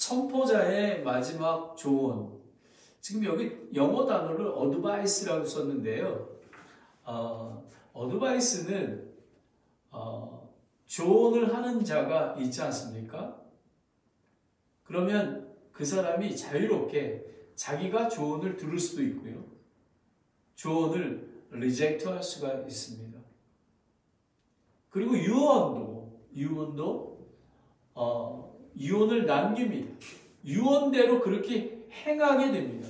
선포자의 마지막 조언. 지금 여기 영어 단어를 advice라고 썼는데요. advice는 조언을 하는 자가 있지 않습니까? 그러면 그 사람이 자유롭게 자기가 조언을 들을 수도 있고요. 조언을 리젝트 할 수가 있습니다. 그리고 유언도 유언을 남깁니다. 유언대로 그렇게 행하게 됩니다.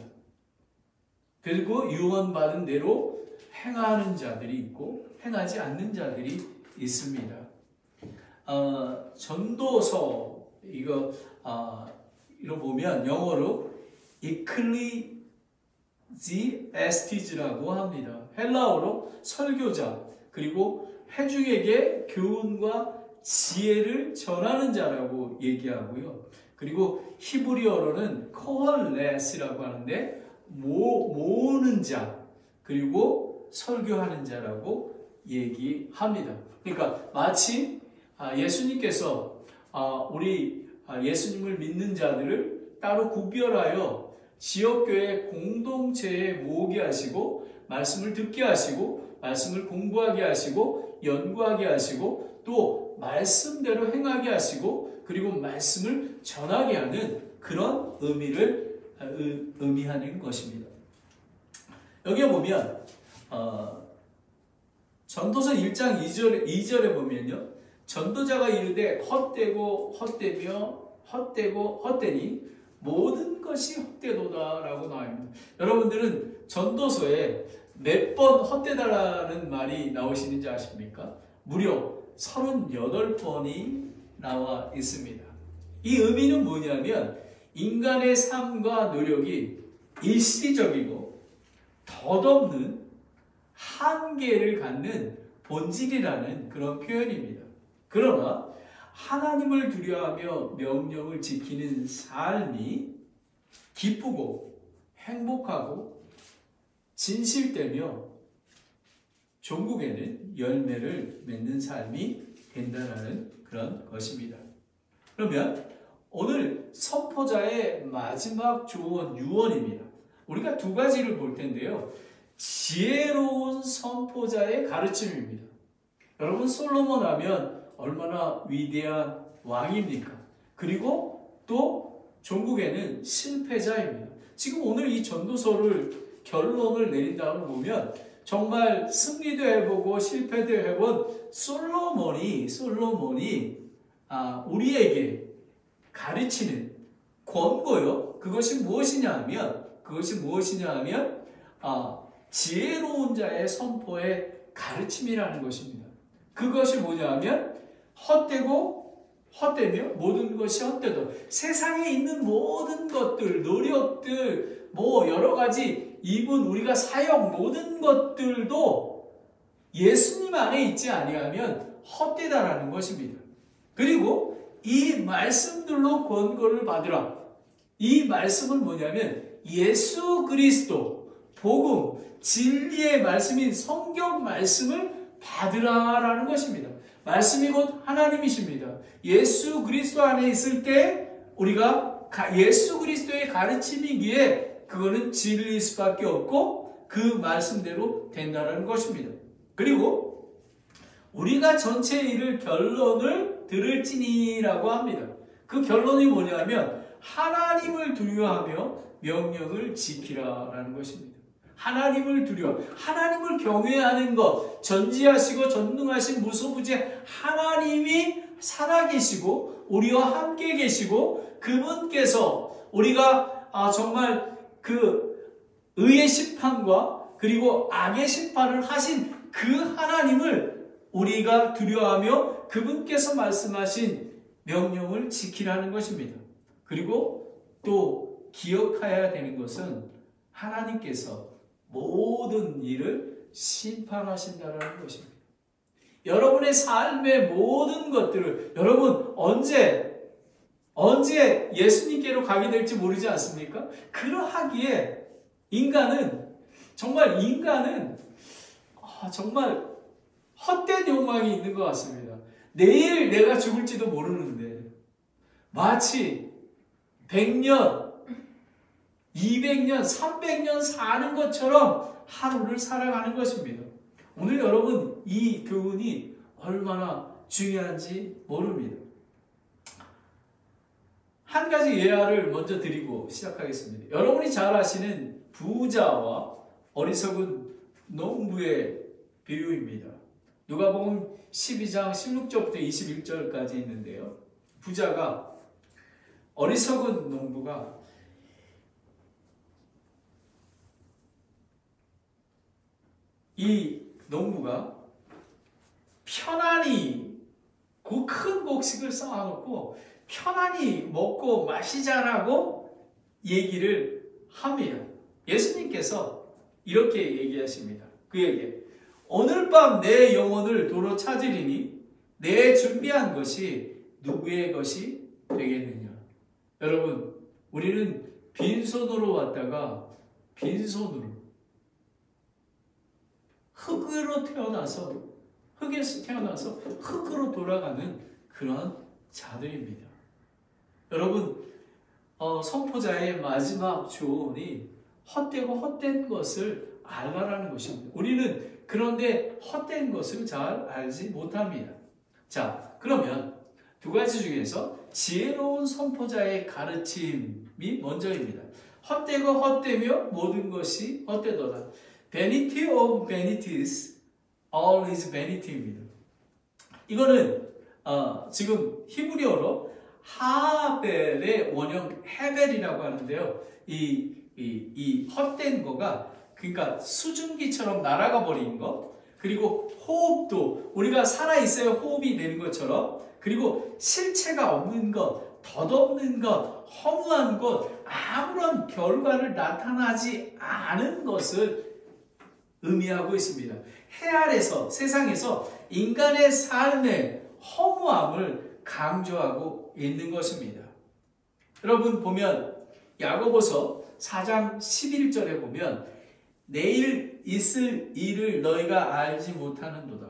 그리고 유언받은 대로 행하는 자들이 있고 행하지 않는 자들이 있습니다. 전도서 이거 보면 영어로 ecclesiastes 합니다. 헬라어로 설교자, 그리고 회중에게 교훈과 지혜를 전하는 자라고 얘기하고요. 그리고 히브리어로는 코헬레스라고 하는데 모으는 자, 그리고 설교하는 자라고 얘기합니다. 그러니까 마치 예수님께서 우리 예수님을 믿는 자들을 따로 구별하여 지역교회 공동체에 모으게 하시고 말씀을 듣게 하시고 말씀을 공부하게 하시고 연구하게 하시고 또 말씀대로 행하게 하시고 그리고 말씀을 전하게 하는 그런 의미를 의미하는 것입니다. 여기에 보면 전도서 1장 2절에 보면요, 전도자가 이르되 헛되고 헛되니 모든 것이 헛되도다 라고 나옵니다. 여러분들은 전도서에 몇 번 헛되다라는 말이 나오시는지 아십니까? 무려 38번이 나와 있습니다. 이 의미는 뭐냐면 인간의 삶과 노력이 일시적이고 덧없는 한계를 갖는 본질이라는 그런 표현입니다. 그러나 하나님을 두려워하며 명령을 지키는 삶이 기쁘고 행복하고 진실되며 종국에는 열매를 맺는 삶이 된다는 그런 것입니다. 그러면 오늘 선포자의 마지막 조언, 유언입니다. 우리가 두 가지를 볼 텐데요. 지혜로운 선포자의 가르침입니다. 여러분, 솔로몬 하면 얼마나 위대한 왕입니까? 그리고 또 종국에는 실패자입니다. 지금 오늘 이 전도서를 결론을 내린다고 보면 정말 승리도 해보고 실패도 해본 솔로몬이 우리에게 가르치는 권고요. 그것이 무엇이냐 하면 지혜로운 자의 선포의 가르침이라는 것입니다. 그것이 뭐냐 하면 헛되며 모든 것이 헛되다. 세상에 있는 모든 것들, 노력들, 여러 가지 이분 우리가 사역 모든 것들도 예수님 안에 있지 아니하면 헛되다라는 것입니다. 그리고 이 말씀들로 권고를 받으라. 이 말씀은 뭐냐면 예수 그리스도, 복음, 진리의 말씀인 성경 말씀을 받으라라는 것입니다. 말씀이 곧 하나님이십니다. 예수 그리스도 안에 있을 때 우리가 예수 그리스도의 가르침이기에 그거는 진리일 수밖에 없고 그 말씀대로 된다는 것입니다. 그리고 우리가 전체 일을 결론을 들을지니라고 합니다. 그 결론이 뭐냐면 하나님을 두려워하며 명령을 지키라라는 것입니다. 하나님을 하나님을 경외하는 것, 전지하시고 전능하신 무소부재 하나님이 살아계시고 우리와 함께 계시고 그분께서 우리가 정말 그 의의 심판과 그리고 악의 심판을 하신 그 하나님을 우리가 두려워하며 그분께서 말씀하신 명령을 지키라는 것입니다. 그리고 또 기억해야 되는 것은 하나님께서 모든 일을 심판하신다는 것입니다. 여러분의 삶의 모든 것들을 여러분 언제 예수님께로 가게 될지 모르지 않습니까? 그러하기에 인간은 정말 헛된 욕망이 있는 것 같습니다. 내일 내가 죽을지도 모르는데 마치 100년, 200년, 300년 사는 것처럼 하루를 살아가는 것입니다. 오늘 여러분 이 교훈이 얼마나 중요한지 모릅니다. 한 가지 예화를 먼저 드리고 시작하겠습니다. 여러분이 잘 아시는 부자와 어리석은 농부의 비유입니다. 누가복음 12장 16절부터 21절까지 있는데요. 부자가 어리석은 농부가 이 농부가 편안히 그 큰 곡식을 쌓아놓고 편안히 먹고 마시자라고 얘기를 합니다. 예수님께서 이렇게 얘기하십니다. 그에게 오늘 밤 내 영혼을 도로 찾으리니 내 준비한 것이 누구의 것이 되겠느냐. 여러분, 우리는 빈손으로 왔다가 빈손으로 흙으로 태어나서 흙에서 태어나서 흙으로 돌아가는 그런 자들입니다. 여러분, 선포자의 마지막 조언이 헛되고 헛된 것을 알라라는 것입니다. 우리는 그런데 헛된 것을 잘 알지 못합니다. 자, 그러면 두 가지 중에서 지혜로운 선포자의 가르침이 먼저입니다. 헛되고 헛되며 모든 것이 헛되도다. Vanity of vanities, all is vanity입니다. 이거는 지금 히브리어로 하벨의 원형 헤벨이라고 하는데요. 이 헛된 거가 그러니까 수증기처럼 날아가 버린 것, 그리고 호흡도 우리가 살아있어야 호흡이 되는 것처럼, 그리고 실체가 없는 것, 덧없는 것, 허무한 것, 아무런 결과를 나타나지 않은 것을 의미하고 있습니다. 해 아래서 세상에서 인간의 삶의 허무함을 강조하고 있는 것입니다. 여러분 보면 야고보서 4장 11절에 보면 내일 있을 일을 너희가 알지 못하는도다.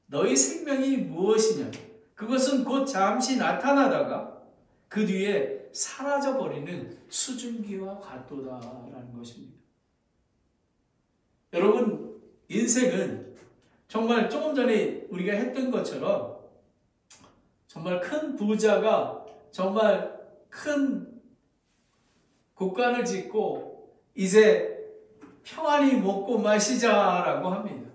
너희 생명이 무엇이냐? 그것은 곧 잠시 나타나다가 그 뒤에 사라져버리는 수증기와 같도다라는 것입니다. 여러분, 인생은 정말 조금 전에 우리가 했던 것처럼 정말 큰 부자가 정말 큰 국간을 짓고 이제 평안히 먹고 마시자라고 합니다.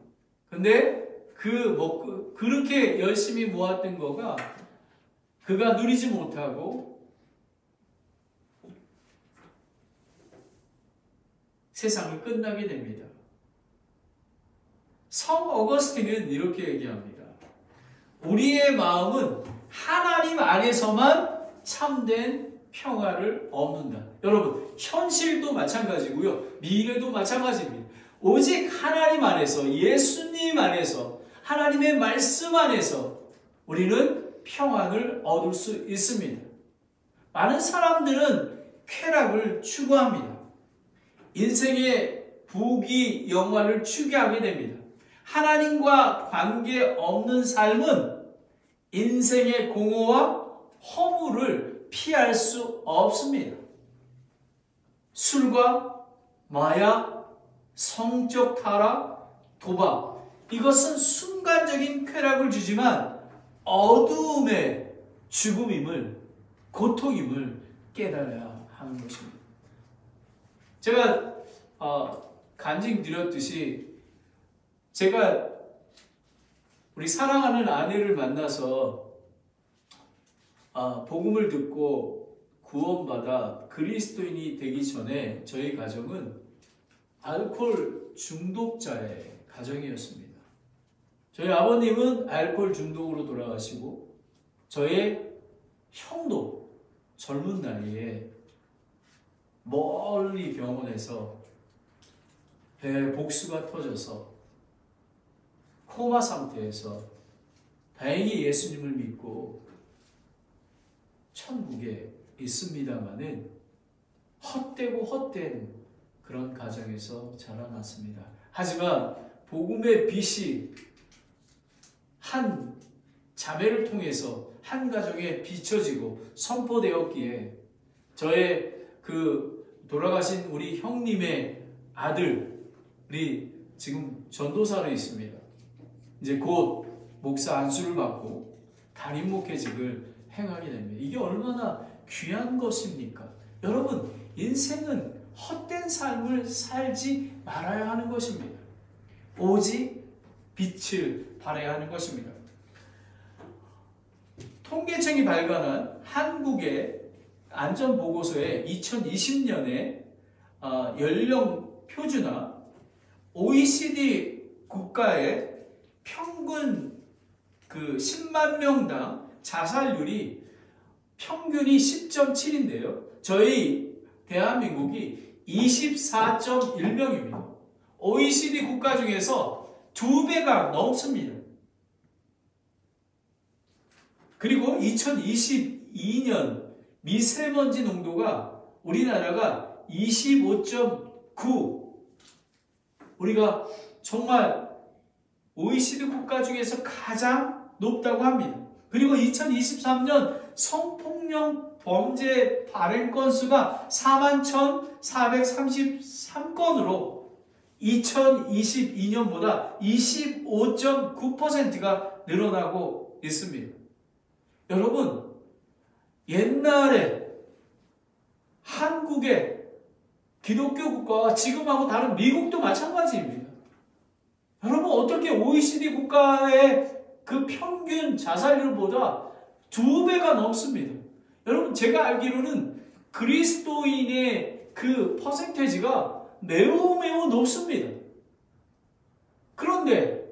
근데 그렇게 열심히 모았던 거가 그가 누리지 못하고 세상을 끝나게 됩니다. 성 어거스틴은 이렇게 얘기합니다. 우리의 마음은 하나님 안에서만 참된 평화를 얻는다. 여러분, 현실도 마찬가지고요. 미래도 마찬가지입니다. 오직 하나님 안에서, 예수님 안에서, 하나님의 말씀 안에서 우리는 평안을 얻을 수 있습니다. 많은 사람들은 쾌락을 추구합니다. 인생의 부귀 영화를 추구하게 됩니다. 하나님과 관계없는 삶은 인생의 공허와 허물을 피할 수 없습니다. 술과 마약, 성적 타락, 도박, 이것은 순간적인 쾌락을 주지만 어두움의 죽음임을, 고통임을 깨달아야 하는 것입니다. 제가 간증드렸듯이 제가 우리 사랑하는 아내를 만나서 복음을 듣고 구원받아 그리스도인이 되기 전에 저희 가정은 알코올 중독자의 가정이었습니다. 저희 아버님은 알코올 중독으로 돌아가시고 저의 형도 젊은 나이에 멀리 병원에서 배에 복수가 터져서 코마 상태에서 다행히 예수님을 믿고 천국에 있습니다마는 헛되고 헛된 그런 가정에서 자라났습니다. 하지만 복음의 빛이 한 자매를 통해서 한 가정에 비춰지고 선포되었기에 저의 돌아가신 우리 형님의 아들이 지금 전도사로 있습니다. 이제 곧 목사 안수를 받고 담임 목회직을 행하게 됩니다. 이게 얼마나 귀한 것입니까? 여러분, 인생은 헛된 삶을 살지 말아야 하는 것입니다. 오직 빛을 발해야 하는 것입니다. 통계청이 발간한 한국의 안전보고서에 2020년에 연령 표준화 OECD 국가의 평균 10만 명당 자살률이 평균이 10.7인데요. 저희 대한민국이 24.1명입니다. OECD 국가 중에서 2배가 넘습니다. 그리고 2022년 미세먼지 농도가 우리나라가 25.9, 우리가 정말 OECD 국가 중에서 가장 높다고 합니다. 그리고 2023년 성폭력 범죄 발행 건수가 41,433건으로 2022년보다 25.9%가 늘어나고 있습니다. 여러분, 옛날에 한국의 기독교 국가와 지금하고 다른 미국도 마찬가지입니다. 여러분, 어떻게 OECD 국가의 그 평균 자살률보다 2배가 넘습니다. 여러분, 제가 알기로는 그리스도인의 그 퍼센테이지가 매우 높습니다. 그런데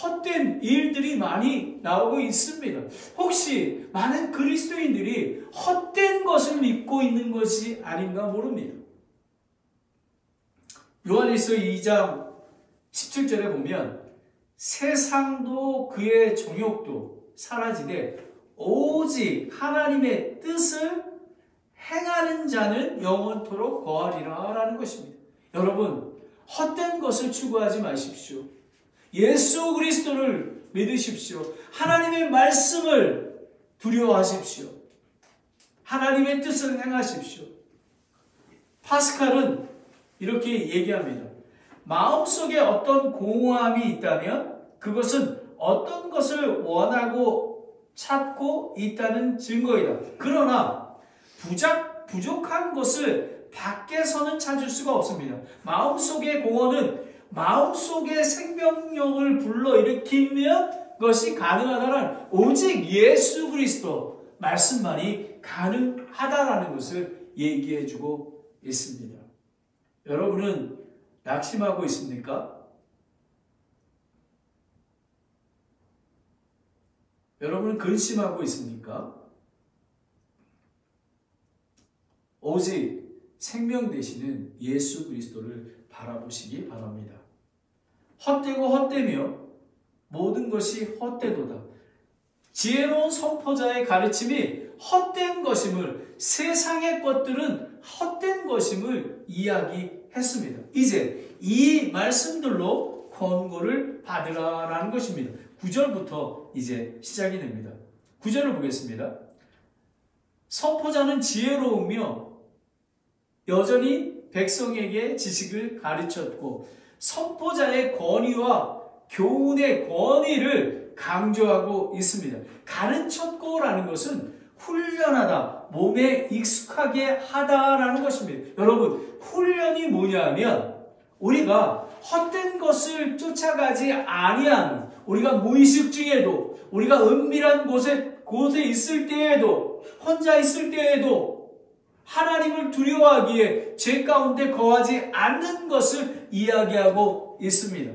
헛된 일들이 많이 나오고 있습니다. 혹시 많은 그리스도인들이 헛된 것을 믿고 있는 것이 아닌가 모릅니다. 요한일서 2장 17절에 보면 세상도 그의 정욕도 사라지되 오직 하나님의 뜻을 행하는 자는 영원토록 거하리라 라는 것입니다. 여러분, 헛된 것을 추구하지 마십시오. 예수 그리스도를 믿으십시오. 하나님의 말씀을 두려워하십시오. 하나님의 뜻을 행하십시오. 파스칼은 이렇게 얘기합니다. 마음속에 어떤 공허함이 있다면 그것은 어떤 것을 원하고 찾고 있다는 증거이다. 그러나 부족한 것을 밖에서는 찾을 수가 없습니다. 마음속의 공허는 마음속의 생명력을 불러일으키면 것이 가능하다는 오직 예수 그리스도 말씀만이 가능하다라는 것을 얘기해주고 있습니다. 여러분은 낙심하고 있습니까? 여러분은 근심하고 있습니까? 오직 생명 되시는 예수 그리스도를 바라보시기 바랍니다. 헛되고 헛되며 모든 것이 헛되도다. 지혜로운 선포자의 가르침이 헛된 것임을, 세상의 것들은 헛된 것임을 이야기했습니다. 이제 이 말씀들로 권고를 받으라라는 것입니다. 9절부터 이제 시작이 됩니다. 9절을 보겠습니다. 선포자는 지혜로우며 여전히 백성에게 지식을 가르쳤고 선포자의 권위와 교훈의 권위를 강조하고 있습니다. 가르쳤고라는 것은 훈련하다, 몸에 익숙하게 하다라는 것입니다. 여러분, 훈련이 뭐냐면 우리가 헛된 것을 쫓아가지 아니한, 우리가 무의식 중에도, 우리가 은밀한 곳에 있을 때에도, 혼자 있을 때에도 하나님을 두려워하기에 죄 가운데 거하지 않는 것을 이야기하고 있습니다.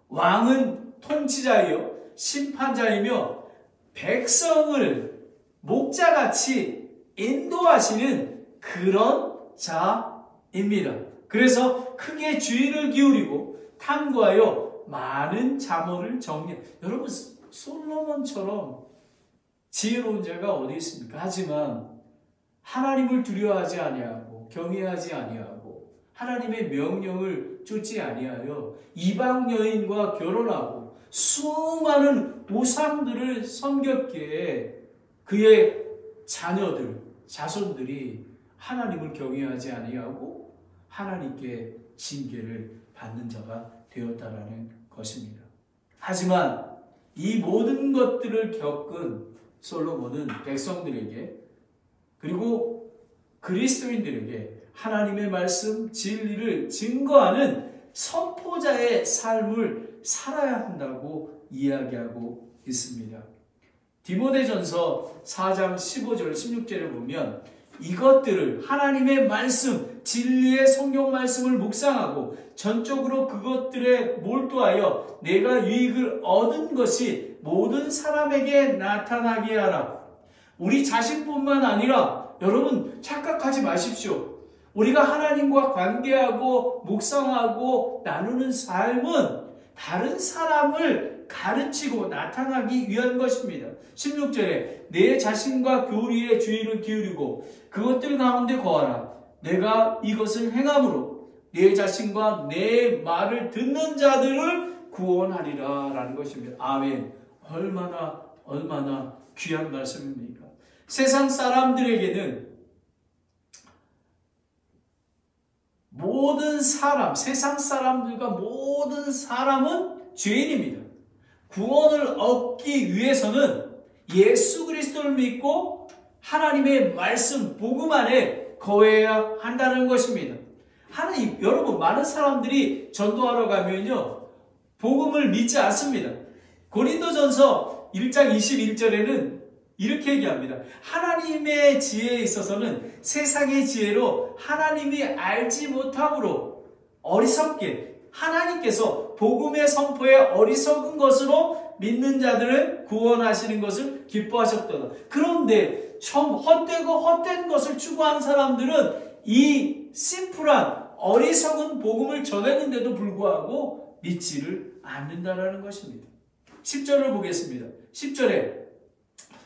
왕은 통치자이요 심판자이며 백성을 목자같이 인도하시는 그런 자입니다. 그래서 크게 주의를 기울이고 탐구하여 많은 잠언을 정리. 여러분, 솔로몬처럼 지혜로운 자가 어디 있습니까? 하지만 하나님을 두려워하지 아니하고 경외하지 아니하고 하나님의 명령을 쫓지 아니하여 이방 여인과 결혼하고 수많은 우상들을 섬겼기에 그의 자녀들, 자손들이 하나님을 경외하지 아니하고 하나님께 징계를 받는 자가 되었다라는 것입니다. 하지만 이 모든 것들을 겪은 솔로몬은 백성들에게 그리고 그리스도인들에게 하나님의 말씀, 진리를 증거하는 선포자의 삶을 살아야 한다고 이야기하고 있습니다. 디모데전서 4장 15절 16절에 보면 이것들을 하나님의 말씀, 진리의 성경 말씀을 묵상하고 전적으로 그것들에 몰두하여 내가 유익을 얻은 것이 모든 사람에게 나타나게 하라. 우리 자신뿐만 아니라 여러분 착각하지 마십시오. 우리가 하나님과 관계하고 묵상하고 나누는 삶은 다른 사람을 가르치고 나타나기 위한 것입니다. 16절에 내 자신과 교리에 주의를 기울이고 그것들 가운데 거하라. 내가 이것을 행함으로 내 자신과 내 말을 듣는 자들을 구원하리라 라는 것입니다. 아멘. 얼마나 귀한 말씀입니까? 세상 사람들에게는 세상 사람들과 모든 사람은 죄인입니다. 구원을 얻기 위해서는 예수 그리스도를 믿고 하나님의 말씀, 복음 안에 거해야 한다는 것입니다. 여러분, 많은 사람들이 전도하러 가면요, 복음을 믿지 않습니다. 고린도전서 1장 21절에는 이렇게 얘기합니다. 하나님의 지혜에 있어서는 세상의 지혜로 하나님이 알지 못함으로 어리석게 하나님께서 복음의 선포에 어리석은 것으로 믿는 자들을 구원하시는 것을 기뻐하셨도다. 그런데 헛된 것을 추구한 사람들은 이 심플한 어리석은 복음을 전했는데도 불구하고 믿지를 않는다라는 것입니다. 10절을 보겠습니다. 10절에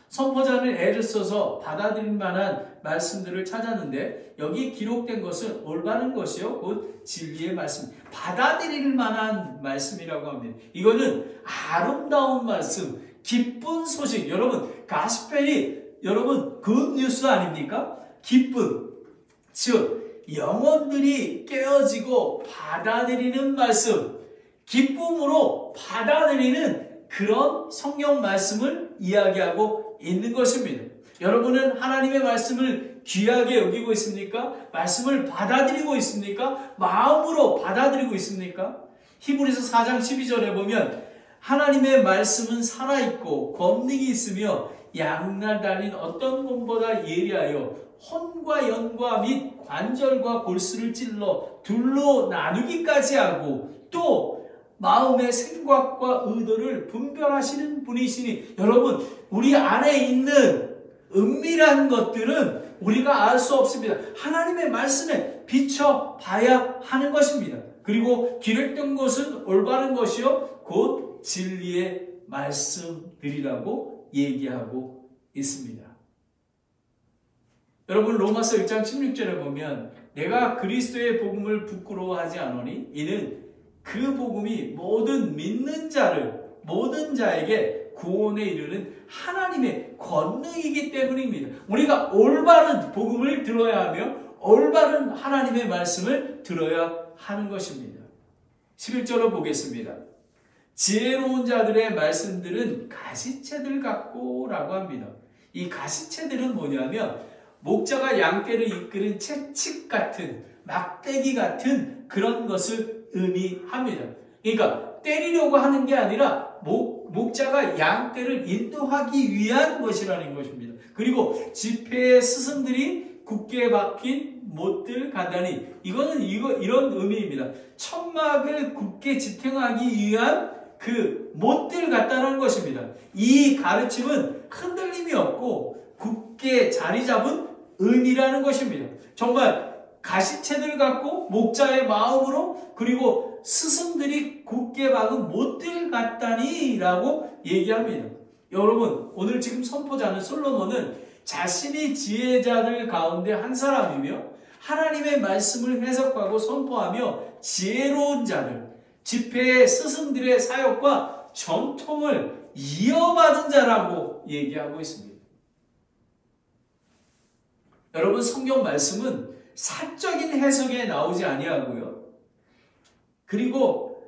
선포자는 애를 써서 받아들일 만한 말씀들을 찾았는데 여기 기록된 것은 올바른 것이요 곧 진리의 말씀, 받아들일 만한 말씀이라고 합니다. 이거는 아름다운 말씀, 기쁜 소식. 여러분, 가스펠이 여러분 굿뉴스 아닙니까? 기쁨, 즉 영혼들이 깨어지고 받아들이는 말씀, 기쁨으로 받아들이는 그런 성경 말씀을 이야기하고 있는 것입니다. 여러분은 하나님의 말씀을 귀하게 여기고 있습니까? 말씀을 받아들이고 있습니까? 마음으로 받아들이고 있습니까? 히브리서 4장 12절에 보면 하나님의 말씀은 살아있고 권능이 있으며 양날 달린 어떤 검보다 예리하여 혼과 연과 및 관절과 골수를 찔러 둘로 나누기까지 하고 또 마음의 생각과 의도를 분별하시는 분이시니, 여러분, 우리 안에 있는 은밀한 것들은 우리가 알 수 없습니다. 하나님의 말씀에 비춰봐야 하는 것입니다. 그리고 기록된 것은 올바른 것이요 곧 진리의 말씀들이라고 얘기하고 있습니다. 여러분, 로마서 1장 16절에 보면 내가 그리스도의 복음을 부끄러워하지 않으니 이는 그 복음이 모든 믿는 자에게 구원에 이르는 하나님의 권능이기 때문입니다. 우리가 올바른 복음을 들어야 하며 올바른 하나님의 말씀을 들어야 하는 것입니다. 11절로 보겠습니다. 지혜로운 자들의 말씀들은 가시채들 같고 라고 합니다. 이 가시채들은 뭐냐면 목자가 양떼를 이끄는 채찍 같은 막대기 같은 그런 것을 의미합니다. 그러니까 때리려고 하는 게 아니라 목자가 양떼를 인도하기 위한 것이라는 것입니다. 그리고 지폐의 스승들이 굳게 박힌 못들 간다니, 이거는 이런 의미입니다. 천막을 굳게 지탱하기 위한 그 못들 같다는 것입니다. 이 가르침은 흔들림이 없고 굳게 자리 잡은 의미라는 것입니다. 정말 가시채들 같고 목자의 마음으로, 그리고 스승들이 굳게 박은 못들 같다니 라고 얘기합니다. 여러분, 오늘 지금 선포자는 솔로몬은 자신이 지혜자들 가운데 한 사람이며 하나님의 말씀을 해석하고 선포하며 지혜로운 자들, 지폐의 스승들의 사역과 전통을 이어받은 자라고 얘기하고 있습니다. 여러분, 성경 말씀은 사적인 해석에 나오지 아니하고요. 그리고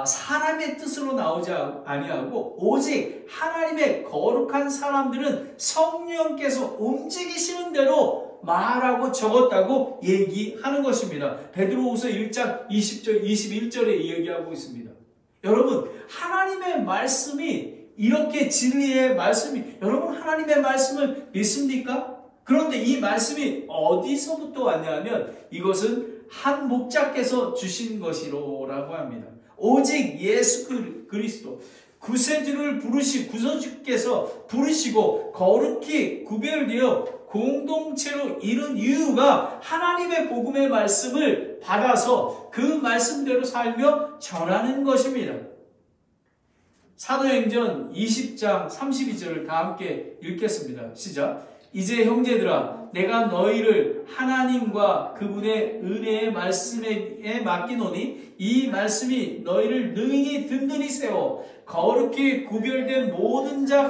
사람의 뜻으로 나오지 아니하고 오직 하나님의 거룩한 사람들은 성령께서 움직이시는 대로 말하고 적었다고 얘기하는 것입니다. 베드로후서 1장 20절, 21절에 얘기하고 있습니다. 여러분, 하나님의 말씀이 이렇게 진리의 말씀이, 여러분 하나님의 말씀을 믿습니까? 그런데 이 말씀이 어디서부터 왔냐면 이것은 한 목자께서 주신 것이라고 합니다. 오직 예수 그리스도 구세주를 구세주께서 부르시고 거룩히 구별되어 공동체로 이룬 이유가 하나님의 복음의 말씀을 받아서 그 말씀대로 살며 전하는 것입니다. 사도행전 20장 32절을 다 함께 읽겠습니다. 시작. 이제 형제들아, 내가 너희를 하나님과 그분의 은혜의 말씀에 맡기노니 이 말씀이 너희를 능히 든든히 세워 거룩히 구별된 모든 자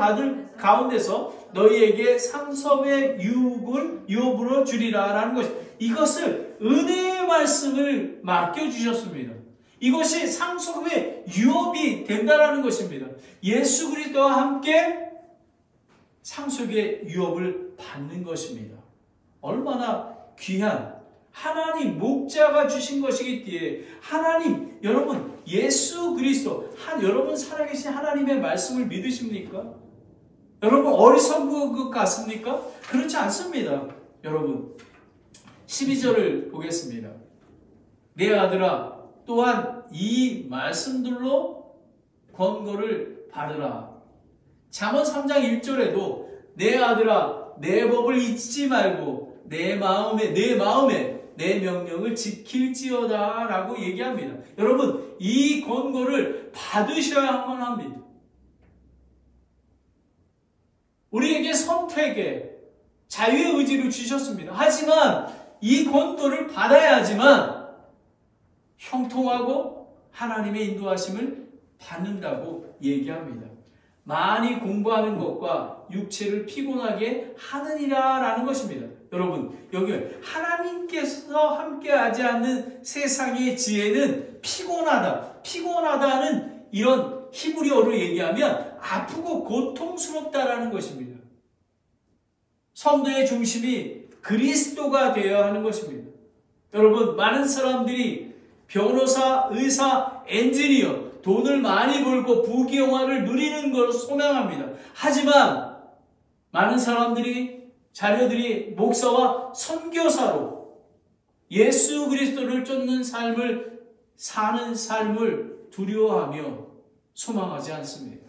가운데서 너희에게 상섭의 유업으로 주리라 라는 것. 이것을 은혜의 말씀을 맡겨주셨습니다. 이것이 상속의 유업이 된다라는 것입니다. 예수 그리스도와 함께 상속의 유업을 받는 것입니다. 얼마나 귀한 하나님 목자가 주신 것이기에 하나님, 여러분 예수 그리스도 여러분 살아계신 하나님의 말씀을 믿으십니까? 여러분 어리석은 것 같습니까? 그렇지 않습니다. 여러분 12절을 보겠습니다. 내 아들아, 또한 이 말씀들로 권고를 받으라. 잠언 3장 1절에도 내 아들아, 내 법을 잊지 말고 내 마음에 내 명령을 지킬지어다 라고 얘기합니다. 여러분, 이 권고를 받으셔야만 합니다. 우리에게 선택의 자유의 의지를 주셨습니다. 하지만 이 권고를 받아야지만 형통하고 하나님의 인도하심을 받는다고 얘기합니다. 많이 공부하는 것과 육체를 피곤하게 하느니라 라는 것입니다. 여러분, 여기 하나님께서 함께하지 않는 세상의 지혜는 피곤하다는 이런 히브리어로 얘기하면 아프고 고통스럽다라는 것입니다. 성도의 중심이 그리스도가 되어야 하는 것입니다. 여러분, 많은 사람들이 변호사, 의사, 엔지니어, 돈을 많이 벌고 부귀영화를 누리는 것을 소망합니다. 하지만 많은 자녀들이 목사와 선교사로 예수 그리스도를 쫓는 사는 삶을 두려워하며 소망하지 않습니다.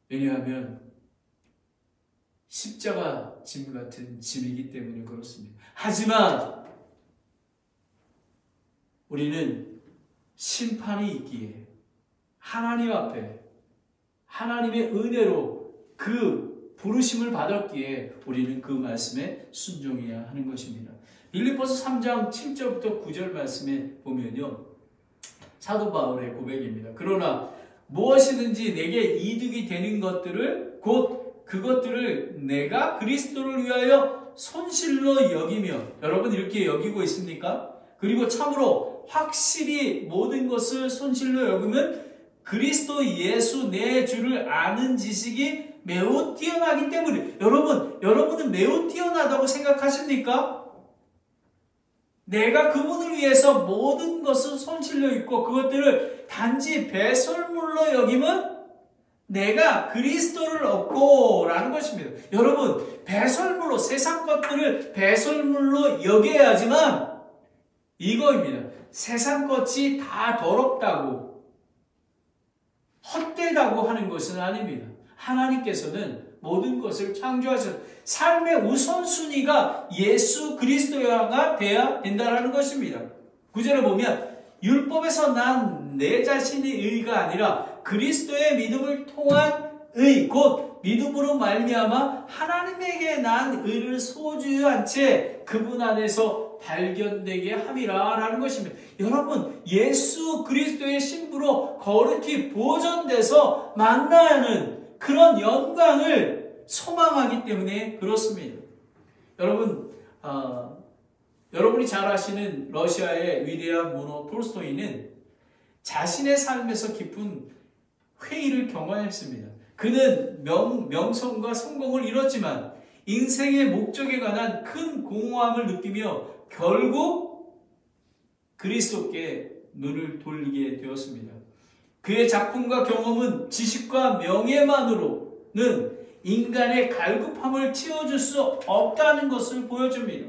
왜냐하면 십자가 짐 같은 짐이기 때문에 그렇습니다. 하지만 우리는 심판이 있기에 하나님 앞에 하나님의 은혜로 그 부르심을 받았기에 우리는 그 말씀에 순종해야 하는 것입니다. 빌립보서 3장 7절부터 9절 말씀에 보면요, 사도 바울의 고백입니다. 그러나 무엇이든지 내게 이득이 되는 것들을 곧 그것들을 내가 그리스도를 위하여 손실로 여기며, 여러분 이렇게 여기고 있습니까? 그리고 참으로 확실히 모든 것을 손실로 여기면 그리스도 예수 내 주를 아는 지식이 매우 뛰어나기 때문에, 여러분은 매우 뛰어나다고 생각하십니까? 내가 그분을 위해서 모든 것을 손실로 있고 그것들을 단지 배설물로 여기면 내가 그리스도를 얻고 라는 것입니다. 여러분, 배설물로, 세상 것들을 배설물로 여겨야지만 이거입니다. 세상 것이 다 더럽다고, 헛되다고 하는 것은 아닙니다. 하나님께서는 모든 것을 창조하셨습니다. 삶의 우선순위가 예수 그리스도가 되어야 된다는 것입니다. 9절에 보면 율법에서 난 내 자신의 의가 아니라 그리스도의 믿음을 통한 의, 곧 믿음으로 말미암아 하나님에게 난 의를 소유히 한 채 그분 안에서 발견되게 함이라 라는 것입니다. 여러분, 예수 그리스도의 신부로 거룩히 보존돼서 만나야 하는 그런 영광을 소망하기 때문에 그렇습니다. 여러분, 여러분이 잘 아시는 러시아의 위대한 문호 톨스토이는 자신의 삶에서 깊은 회의를 경험했습니다. 그는 명성과 성공을 이뤘지만 인생의 목적에 관한 큰 공허함을 느끼며 결국 그리스도께 눈을 돌리게 되었습니다. 그의 작품과 경험은 지식과 명예만으로는 인간의 갈급함을 채워줄 수 없다는 것을 보여줍니다.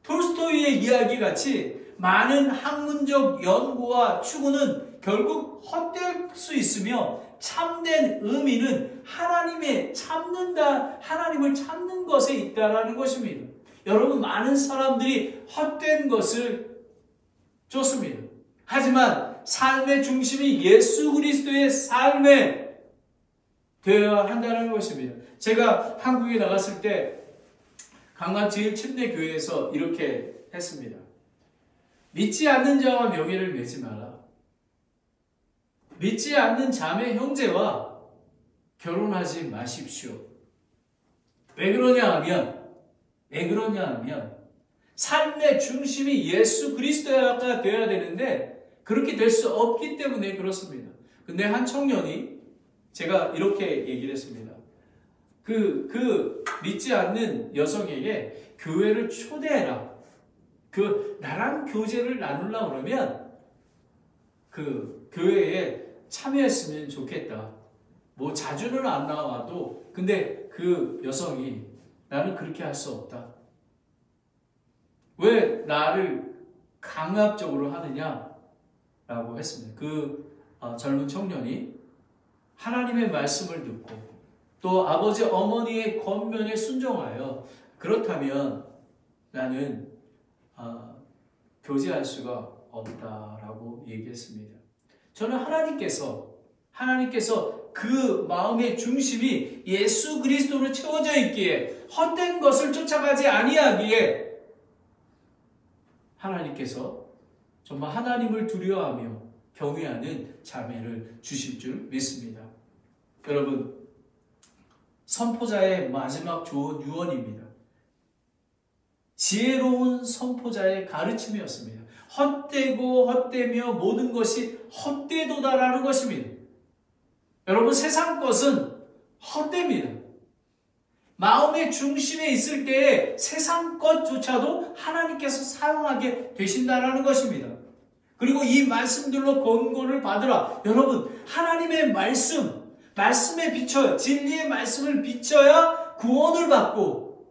톨스토이의 이야기 같이 많은 학문적 연구와 추구는 결국 헛될 수 있으며 참된 의미는 하나님을 찾는 것에 있다라는 것입니다. 여러분, 많은 사람들이 헛된 것을 쫓습니다. 하지만 삶의 중심이 예수 그리스도의 삶에 되어야 한다는 것입니다. 제가 한국에 나갔을 때 강남 제1침례교회에서 이렇게 했습니다. 믿지 않는 자와 명예를 맺지 마라. 믿지 않는 자매 형제와 결혼하지 마십시오. 왜 그러냐 하면 삶의 중심이 예수 그리스도가 되어야 되는데 그렇게 될 수 없기 때문에 그렇습니다. 근데 한 청년이 제가 이렇게 얘기를 했습니다. 그 믿지 않는 여성에게 교회를 초대해라. 나랑 교제를 나누려고 그러면 그 교회에 참여했으면 좋겠다. 뭐 자주는 안 나와도 근데 그 여성이 나는 그렇게 할 수 없다. 왜 나를 강압적으로 하느냐라고 했습니다. 젊은 청년이 하나님의 말씀을 듣고 또 아버지 어머니의 권면에 순종하여 그렇다면 나는 교제할 수가 없다라고 얘기했습니다. 저는 하나님께서 그 마음의 중심이 예수 그리스도로 채워져 있기에 헛된 것을 쫓아가지 아니하기에 하나님께서 정말 하나님을 두려워하며 경외하는 자매를 주실 줄 믿습니다. 여러분, 선포자의 마지막 좋은 유언입니다. 지혜로운 선포자의 가르침이었습니다. 헛되고 헛되며 모든 것이 헛되도다라는 것입니다. 여러분, 세상 것은 헛됩니다. 마음의 중심에 있을 때에 세상 것조차도 하나님께서 사용하게 되신다라는 것입니다. 그리고 이 말씀들로 권고를 받으라. 여러분, 하나님의 말씀에 비춰야, 진리의 말씀을 비춰야 구원을 받고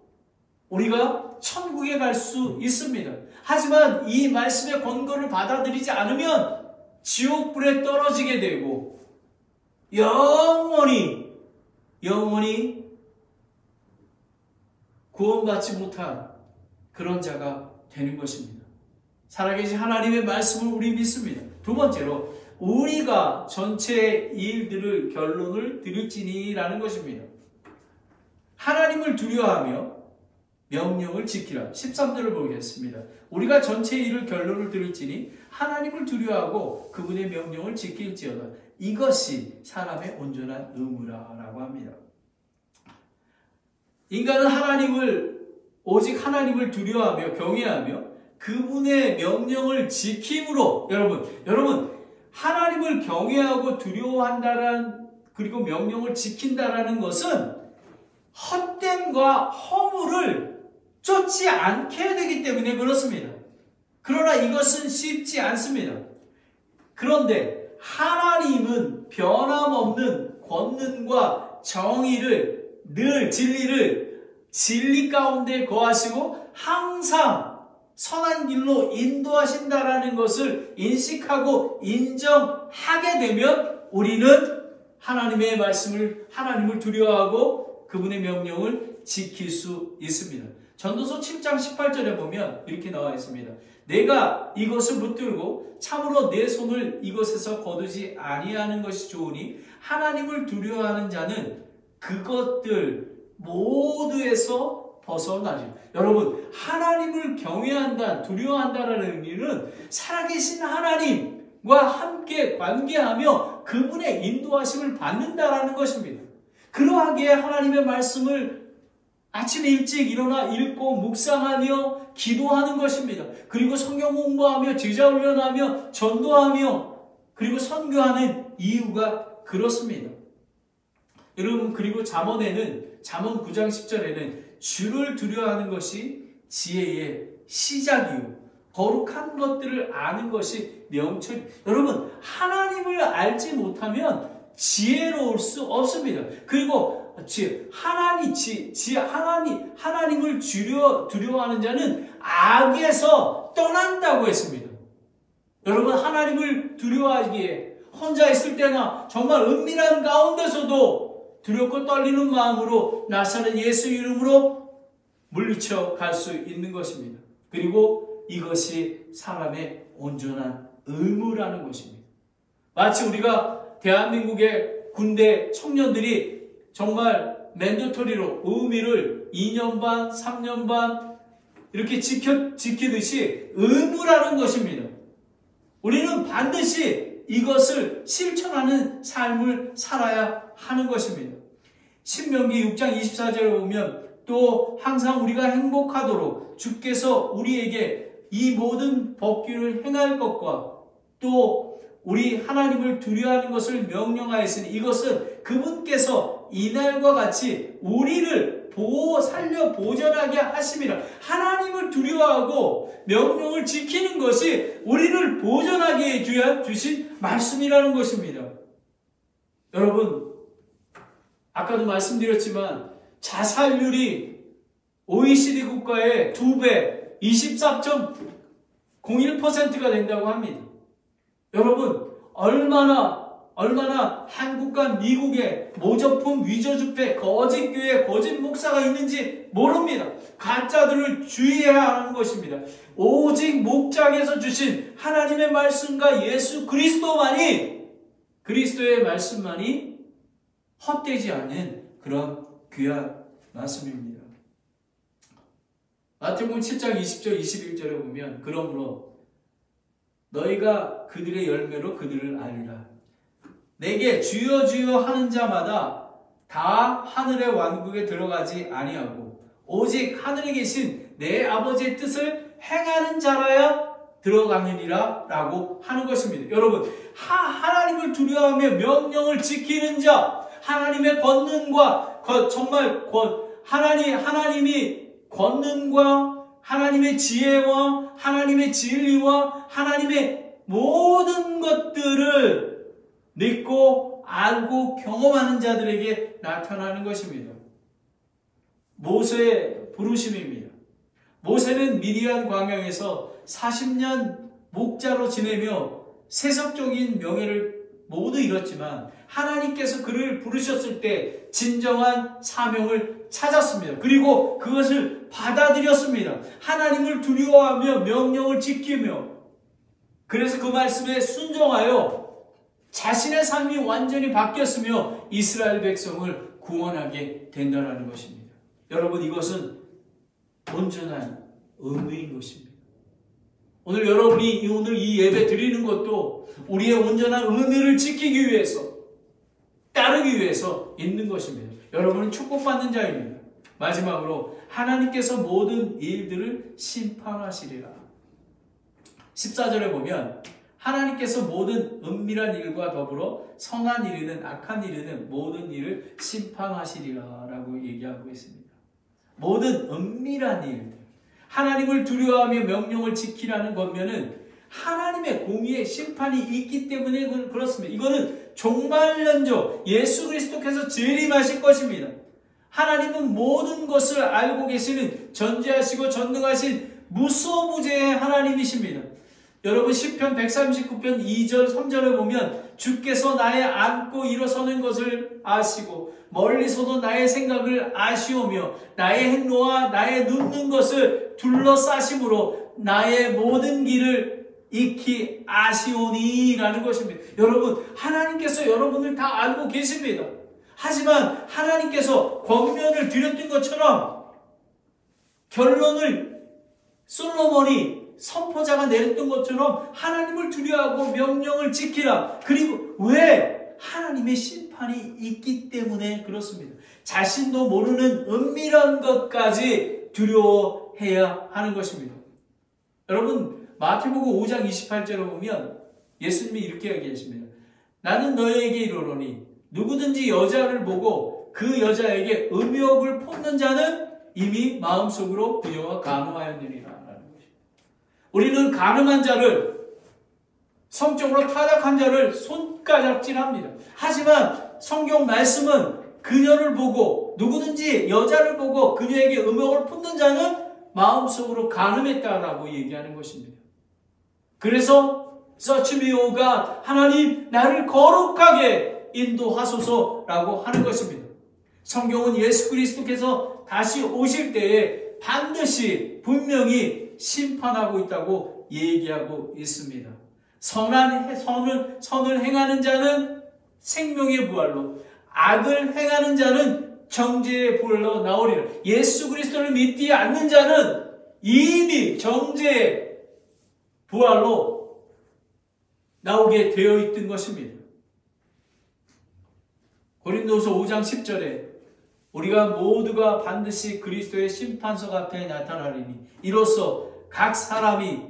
우리가 천국에 갈 수 있습니다. 하지만 이 말씀의 권고를 받아들이지 않으면 지옥불에 떨어지게 되고 영원히 구원받지 못한 그런 자가 되는 것입니다. 살아계신 하나님의 말씀을 우리 믿습니다. 두 번째로, 우리가 전체 일들을 결론을 들을지니라는 것입니다. 하나님을 두려워하며 명령을 지키라. 13절을 보겠습니다. 우리가 전체 일을 결론을 들을지니 하나님을 두려워하고 그분의 명령을 지킬지어다. 이것이 사람의 온전한 의무라라고 합니다. 인간은 오직 하나님을 두려워하며 경외하며 그분의 명령을 지킴으로, 여러분, 하나님을 경외하고 두려워한다는, 그리고 명령을 지킨다라는 것은 헛됨과 허물을 쫓지 않게 되기 때문에 그렇습니다. 그러나 이것은 쉽지 않습니다. 그런데 하나님은 변함없는 권능과 정의를, 늘 진리 가운데 거하시고 항상 선한 길로 인도하신다라는 것을 인식하고 인정하게 되면 우리는 하나님의 말씀을, 하나님을 두려워하고 그분의 명령을 지킬 수 있습니다. 전도서 7장 18절에 보면 이렇게 나와 있습니다. 내가 이것을 붙들고 참으로 내 손을 이것에서 거두지 아니하는 것이 좋으니 하나님을 두려워하는 자는 그것들 모두에서 벗어나지. 여러분, 하나님을 경외한다, 두려워한다라는 의미는 살아계신 하나님과 함께 관계하며 그분의 인도하심을 받는다라는 것입니다. 그러하기에 하나님의 말씀을 아침에 일찍 일어나 읽고 묵상하며 기도하는 것입니다. 그리고 성경 공부하며 제자 훈련하며 전도하며 그리고 선교하는 이유가 그렇습니다. 여러분, 그리고 잠언에는 잠언 9장 10절에는 주를 두려워하는 것이 지혜의 시작이요 거룩한 것들을 아는 것이 명철. 여러분, 하나님을 알지 못하면 지혜로울 수 없습니다. 그리고 하나님을 두려워하는 자는 악에서 떠난다고 했습니다. 여러분, 하나님을 두려워하기에 혼자 있을 때나 정말 은밀한 가운데서도 두렵고 떨리는 마음으로 나사렛 예수 이름으로 물리쳐 갈 수 있는 것입니다. 그리고 이것이 사람의 온전한 의무라는 것입니다. 마치 우리가 대한민국의 군대 청년들이 정말 맨더터리로 의무를 2년 반, 3년 반 이렇게 지키듯이 의무라는 것입니다. 우리는 반드시 이것을 실천하는 삶을 살아야 하는 것입니다. 신명기 6장 24절에 보면 또 항상 우리가 행복하도록 주께서 우리에게 이 모든 법규를 행할 것과 또 우리 하나님을 두려워하는 것을 명령하였으니 이것은 그분께서 이날과 같이 우리를 살려 보전하게 하심이라. 하나님을 두려워하고 명령을 지키는 것이 우리를 보전하게 해 주신 말씀이라는 것입니다. 여러분, 아까도 말씀드렸지만 자살률이 OECD 국가의 2배 24.01%가 된다고 합니다. 여러분, 얼마나 한국과 미국에 모조품, 위조주패, 거짓교회, 거짓 목사가 있는지 모릅니다. 가짜들을 주의해야 하는 것입니다. 오직 목장에서 주신 하나님의 말씀과 예수 그리스도만이, 그리스도의 말씀만이 헛되지 않는 그런 귀한 말씀입니다. 마태복음 7장 20절 21절에 보면 그러므로 너희가 그들의 열매로 그들을 알리라. 내게 주여 주여 하는 자마다 다 하늘의 왕국에 들어가지 아니하고 오직 하늘에 계신 내 아버지의 뜻을 행하는 자라야 들어가느니라 라고 하는 것입니다. 여러분, 하나님을 두려워하며 명령을 지키는 자, 하나님의 권능과 정말 하나님이 권능과 하나님의 지혜와 하나님의 진리와 하나님의 모든 것들을 믿고 알고 경험하는 자들에게 나타나는 것입니다. 모세의 부르심입니다. 모세는 미디안 광야에서 40년 목자로 지내며 세속적인 명예를 모두 잃었지만 하나님께서 그를 부르셨을 때 진정한 사명을 찾았습니다. 그리고 그것을 받아들였습니다. 하나님을 두려워하며 명령을 지키며 그래서 그 말씀에 순종하여 자신의 삶이 완전히 바뀌었으며 이스라엘 백성을 구원하게 된다는 것입니다. 여러분, 이것은 온전한 의무인 것입니다. 오늘 여러분이 오늘 이 예배 드리는 것도 우리의 온전한 의무를 지키기 위해서, 따르기 위해서 있는 것입니다. 여러분은 축복받는 자입니다. 마지막으로 하나님께서 모든 일들을 심판하시리라. 14절에 보면 하나님께서 모든 은밀한 일과 더불어 성한 일이든 악한 일이든 모든 일을 심판하시리라 라고 얘기하고 있습니다. 모든 은밀한 일들, 하나님을 두려워하며 명령을 지키라는 것면은 하나님의 공의의 심판이 있기 때문에 그렇습니다. 이거는 종말론적 예수 그리스도께서 재림하실 것입니다. 하나님은 모든 것을 알고 계시는 전지하시고 전능하신 무소부재의 하나님이십니다. 여러분, 시편 139편 2절 3절에 보면 주께서 나의 앉고 일어서는 것을 아시고 멀리서도 나의 생각을 아시오며 나의 행로와 나의 눕는 것을 둘러싸심으로 나의 모든 길을 익히 아시오니 라는 것입니다. 여러분, 하나님께서 여러분을 다 알고 계십니다. 하지만 하나님께서 권면을 드렸던 것처럼 결론을 솔로몬이 선포자가 내렸던 것처럼 하나님을 두려워하고 명령을 지키라. 그리고 왜? 하나님의 심판이 있기 때문에 그렇습니다. 자신도 모르는 은밀한 것까지 두려워해야 하는 것입니다. 여러분, 마태복음 5장 28절을 보면 예수님이 이렇게 얘기하십니다. 나는 너희에게 이르노니 누구든지 여자를 보고 그 여자에게 음욕을 품는 자는 이미 마음속으로 그녀와 간음하였느니라 라는 것입니다. 우리는 간음한 자를, 성적으로 타락한 자를 손가락질합니다. 하지만 성경 말씀은 그녀를 보고, 누구든지 여자를 보고 그녀에게 음욕을 품는 자는 마음속으로 간음했다라고 얘기하는 것입니다. 그래서 Search me, O God, 하나님 나를 거룩하게 인도하소서라고 하는 것입니다. 성경은 예수 그리스도께서 다시 오실 때에 반드시 분명히 심판하고 있다고 얘기하고 있습니다. 선을 행하는 자는 생명의 부활로, 악을 행하는 자는 정죄의 부활로 나오리라. 예수 그리스도를 믿지 않는 자는 이미 정죄의 부활로 나오게 되어 있던 것입니다. 고린도서 5장 10절에 우리가 모두가 반드시 그리스도의 심판석 앞에 나타나리니 이로써 각 사람이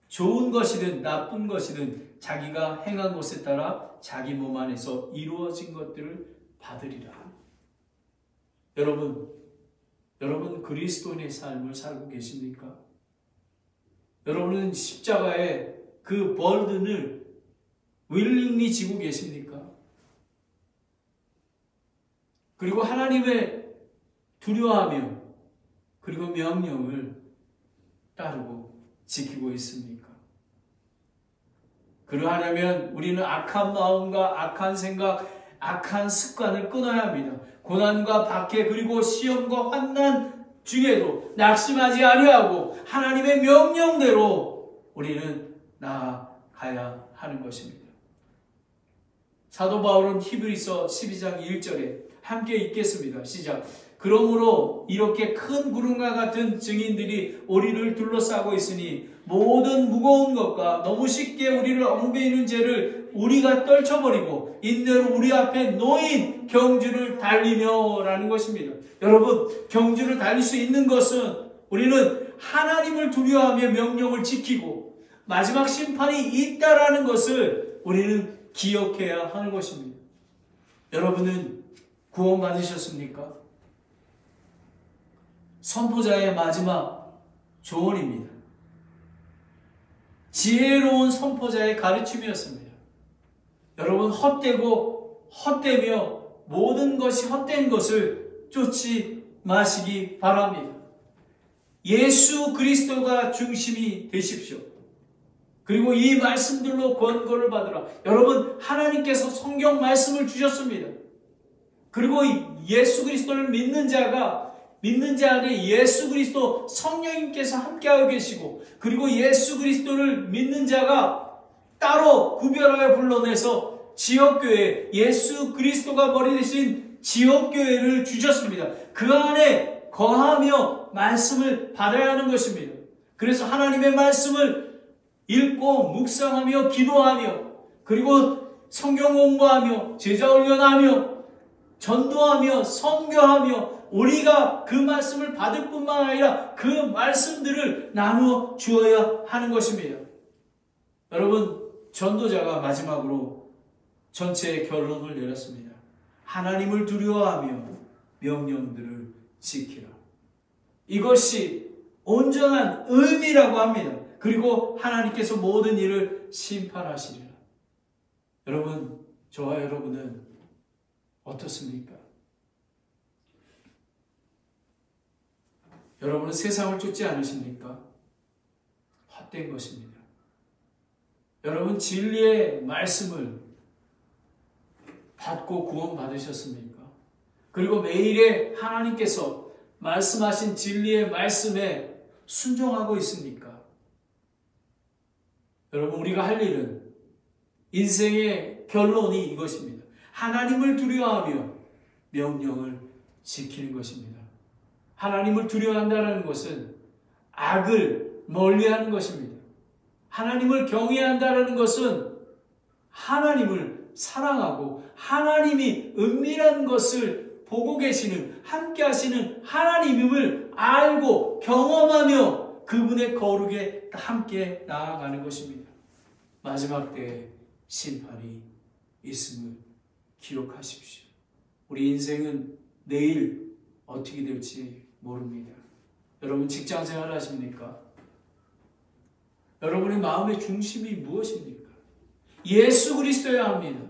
좋은 것이든 나쁜 것이든 자기가 행한 것에 따라 자기 몸 안에서 이루어진 것들을 받으리라. 여러분 그리스도인의 삶을 살고 계십니까? 여러분은 십자가의 그 버든을 willingly 지고 계십니까? 그리고 하나님의 두려워하며 그리고 명령을 따르고 지키고 있습니까? 그러하려면 우리는 악한 마음과 악한 생각, 악한 습관을 끊어야 합니다. 고난과 박해 그리고 시험과 환난 중에도 낙심하지 아니하고 하나님의 명령대로 우리는 나아가야 하는 것입니다. 사도 바울은 히브리서 12장 1절에 함께 읽겠습니다. 시작. 그러므로 이렇게 큰 구름과 같은 증인들이 우리를 둘러싸고 있으니 모든 무거운 것과 너무 쉽게 우리를 얽매이는 죄를 우리가 떨쳐버리고 인내로 우리 앞에 놓인 경주를 달리며 라는 것입니다. 여러분, 경주를 달릴 수 있는 것은 우리는 하나님을 두려워하며 명령을 지키고 마지막 심판이 있다라는 것을 우리는 기억해야 하는 것입니다. 여러분은 구원 받으셨습니까? 선포자의 마지막 조언입니다. 지혜로운 선포자의 가르침이었습니다. 여러분, 헛되며 모든 것이 헛된 것을 쫓지 마시기 바랍니다. 예수 그리스도가 중심이 되십시오. 그리고 이 말씀들로 권고를 받으라. 여러분, 하나님께서 성경 말씀을 주셨습니다. 그리고 예수 그리스도를 믿는 자 안에 예수 그리스도 성령님께서 함께하고 계시고, 그리고 예수 그리스도를 믿는 자가 따로 구별하여 불러내서 지역교회, 예수 그리스도가 머리 대신 지역교회를 주셨습니다. 그 안에 거하며 말씀을 받아야 하는 것입니다. 그래서 하나님의 말씀을 읽고 묵상하며 기도하며 그리고 성경 공부하며 제자 훈련하며 전도하며 선교하며 우리가 그 말씀을 받을 뿐만 아니라 그 말씀들을 나누어 주어야 하는 것입니다. 여러분, 전도자가 마지막으로 전체의 결론을 내렸습니다. 하나님을 두려워하며 명령들을 지키라. 이것이 온전한 의미라고 합니다. 그리고 하나님께서 모든 일을 심판하시리라. 여러분, 저와 여러분은 어떻습니까? 여러분은 세상을 쫓지 않으십니까? 헛된 것입니다. 여러분, 진리의 말씀을 받고 구원 받으셨습니까? 그리고 매일에 하나님께서 말씀하신 진리의 말씀에 순종하고 있습니까? 여러분, 우리가 할 일은 인생의 결론이 이것입니다. 하나님을 두려워하며 명령을 지키는 것입니다. 하나님을 두려워한다는 것은 악을 멀리하는 것입니다. 하나님을 경외한다는 것은 하나님을 사랑하고 하나님이 은밀한 것을 보고 계시는, 함께 하시는 하나님임을 알고 경험하며 그분의 거룩에 함께 나아가는 것입니다. 마지막 때에 심판이 있음을 기억하십시오. 우리 인생은 내일 어떻게 될지 모릅니다. 여러분 직장 생활 하십니까? 여러분의 마음의 중심이 무엇입니까? 예수 그리스도여야 합니다.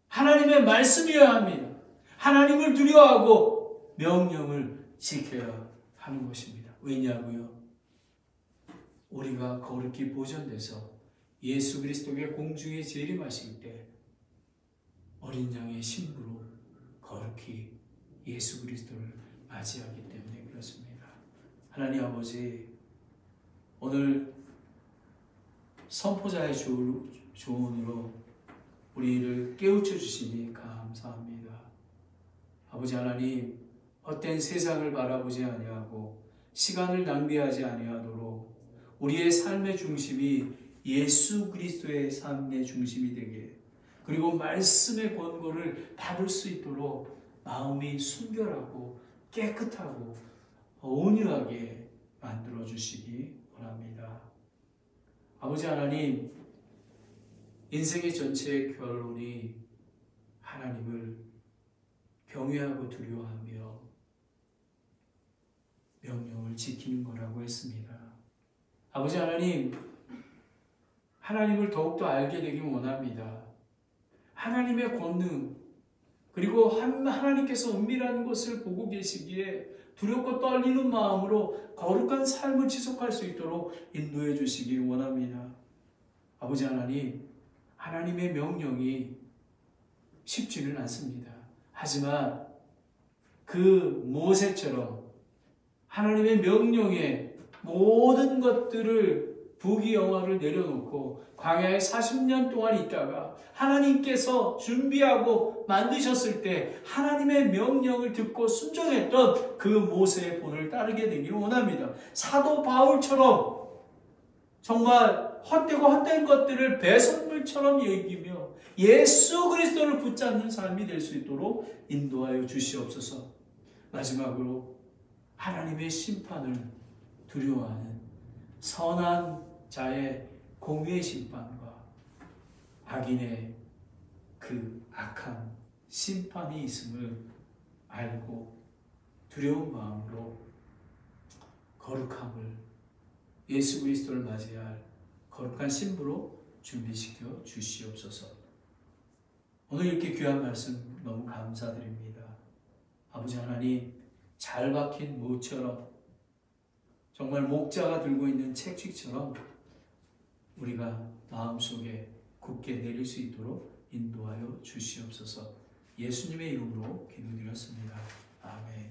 하나님의 말씀이어야 합니다. 하나님을 두려워하고 명령을 지켜야 하는 것입니다. 왜냐고요? 우리가 거룩히 보존돼서 예수 그리스도의 공중에 재림하실 때 어린 양의 신부로 거룩히 예수 그리스도를 맞이하기 때문에 그렇습니다. 하나님 아버지, 오늘 선포자의 조언으로 우리를 깨우쳐 주시니 감사합니다. 아버지 하나님, 헛된 세상을 바라보지 아니하고 시간을 낭비하지 아니하도록 우리의 삶의 중심이 예수 그리스도의 삶의 중심이 되게, 그리고 말씀의 권고를 받을 수 있도록 마음이 순결하고 깨끗하고 온유하게 만들어 주시기 원합니다. 아버지 하나님, 인생의 전체의 결론이 하나님을 경외하고 두려워하며 명령을 지키는 거라고 했습니다. 아버지 하나님, 하나님을 더욱더 알게 되길 원합니다. 하나님의 권능, 그리고 하나님께서 은밀한 것을 보고 계시기에 두렵고 떨리는 마음으로 거룩한 삶을 지속할 수 있도록 인도해 주시기 원합니다. 아버지 하나님, 하나님의 명령이 쉽지는 않습니다. 하지만 그 모세처럼 하나님의 명령에 모든 것들을 부귀영화를 내려놓고 광야에 40년 동안 있다가 하나님께서 준비하고 만드셨을 때 하나님의 명령을 듣고 순종했던 그 모세의 본을 따르게 되기를 원합니다. 사도 바울처럼 정말 헛되고 헛된 것들을 배설물처럼 여기며 예수 그리스도를 붙잡는 삶이 될 수 있도록 인도하여 주시옵소서. 마지막으로 하나님의 심판을 두려워하는 선한 자의 공의의 심판과 악인의 그 악한 심판이 있음을 알고 두려운 마음으로 거룩함을, 예수 그리스도를 맞이할 거룩한 신부로 준비시켜 주시옵소서. 오늘 이렇게 귀한 말씀 너무 감사드립니다. 아버지 하나님, 잘 박힌 모처럼 정말 목자가 들고 있는 책찍처럼 우리가 마음속에 굳게 내릴 수 있도록 인도하여 주시옵소서. 예수님의 이름으로 기도드렸습니다. 아멘.